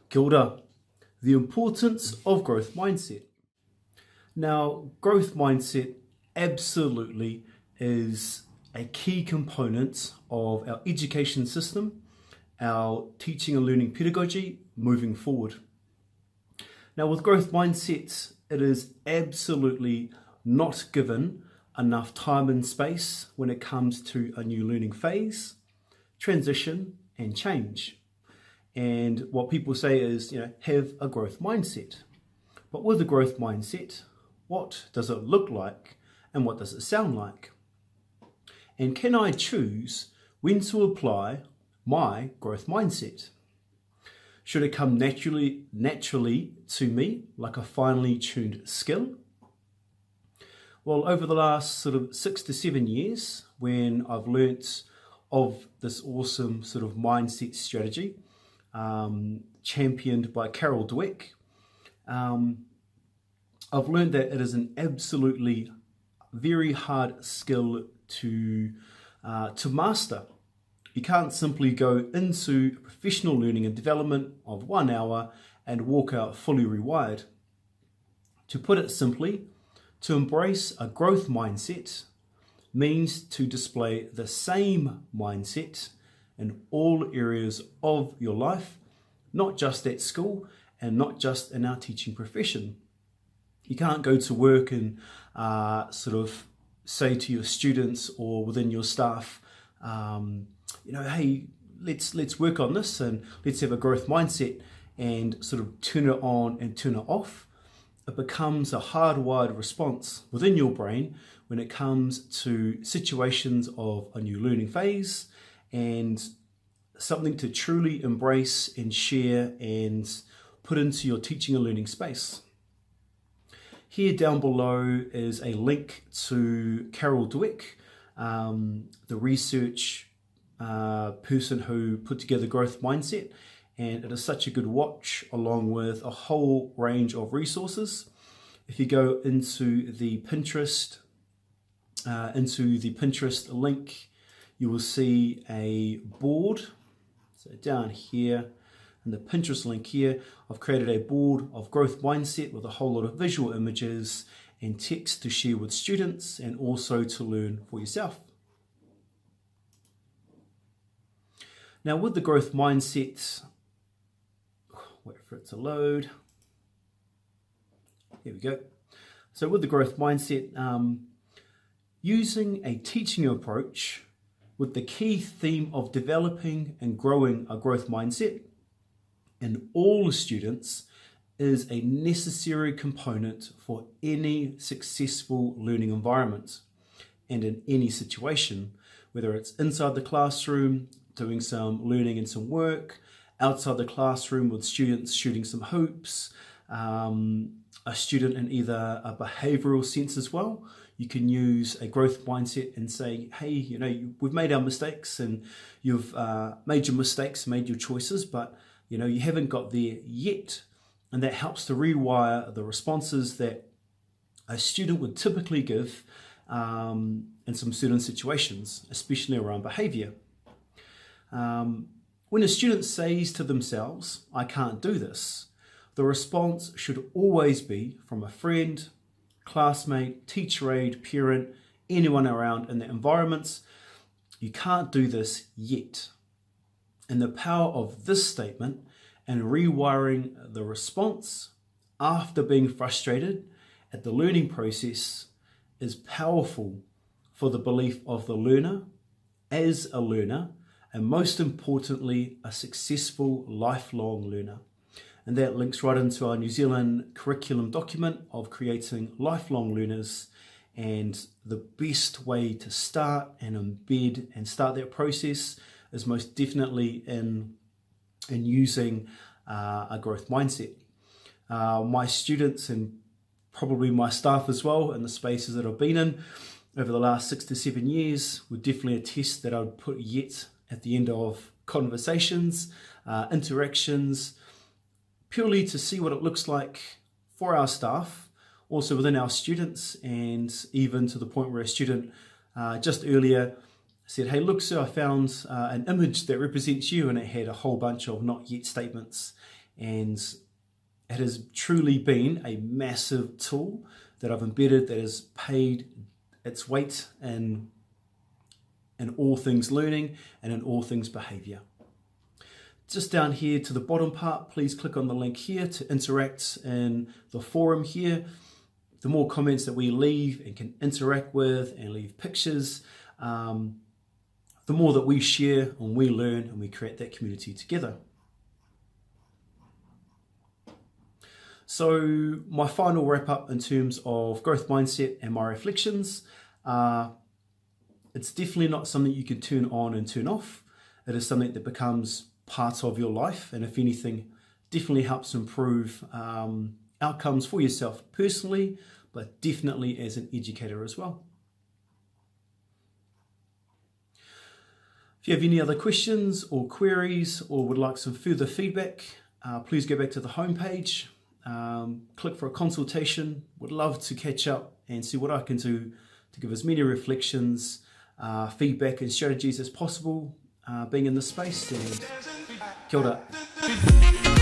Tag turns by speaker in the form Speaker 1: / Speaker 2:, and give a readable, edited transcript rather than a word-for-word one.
Speaker 1: Kia ora. The importance of growth mindset. Now, growth mindset absolutely is a key component of our education system, our teaching and learning pedagogy moving forward. Now, with growth mindset, it is absolutely not given enough time and space when it comes to a new learning phase, transition, and change. And what people say is, have a growth mindset. But with a growth mindset, what does it look like and what does it sound like? And can I choose when to apply my growth mindset? Should it come naturally to me like a finely tuned skill? Well, over the last sort of 6 to 7 years, when I've learnt of this awesome sort of mindset strategy, championed by Carol Dweck, I've learned that it is an absolutely very hard skill to master. You can't simply go into professional learning and development of 1 hour and walk out fully rewired. To put it simply, to embrace a growth mindset means to display the same mindset in all areas of your life, not just at school and not just in our teaching profession. You can't go to work and sort of say to your students or within your staff, hey, let's work on this and let's have a growth mindset and sort of turn it on and turn it off. It becomes a hardwired response within your brain when it comes to situations of a new learning phase and something to truly embrace and share and put into your teaching and learning space. Here down below is a link to Carol Dweck, the research person who put together Growth Mindset, and it is such a good watch along with a whole range of resources. If you go into the Pinterest link, you will see a board. So down here in the Pinterest link here, I've created a board of growth mindset with a whole lot of visual images and text to share with students and also to learn for yourself. Now with the growth mindset, wait for it to load. Here we go. So with the growth mindset, using a teaching approach with the key theme of developing and growing a growth mindset in all students is a necessary component for any successful learning environment and in any situation, whether it's inside the classroom, doing some learning and some work, outside the classroom with students shooting some hoops, a student in either a behavioral sense as well. You can use a growth mindset and say, hey, we've made our mistakes and you've made your mistakes, made your choices, but you haven't got there yet. And that helps to rewire the responses that a student would typically give in some certain situations, especially around behavior. When a student says to themselves, I can't do this, the response should always be from a friend, classmate, teacher aide, parent, anyone around in the environments, you can't do this yet. And the power of this statement and rewiring the response after being frustrated at the learning process is powerful for the belief of the learner as a learner, and most importantly, a successful lifelong learner. And that links right into our New Zealand curriculum document of creating lifelong learners, and the best way to start and embed and start that process is most definitely in using a growth mindset. My students and probably my staff as well in the spaces that I've been in over the last 6 to 7 years would definitely attest that I would put yet at the end of conversations, interactions, purely to see what it looks like for our staff, also within our students, and even to the point where a student just earlier said, hey, look, sir, I found an image that represents you, and it had a whole bunch of not yet statements. And it has truly been a massive tool that I've embedded that has paid its weight in all things learning and in all things behavior. Just down here to the bottom part, please click on the link here to interact in the forum here. The more comments that we leave and can interact with and leave pictures, the more that we share and we learn and we create that community together. So my final wrap up in terms of growth mindset and my reflections, it's definitely not something you can turn on and turn off. It is something that becomes part of your life, and if anything, definitely helps improve outcomes for yourself personally, but definitely as an educator as well. If you have any other questions or queries or would like some further feedback, please go back to the homepage, click for a consultation. Would love to catch up and see what I can do to give as many reflections, feedback and strategies as possible being in this space. And kia ora.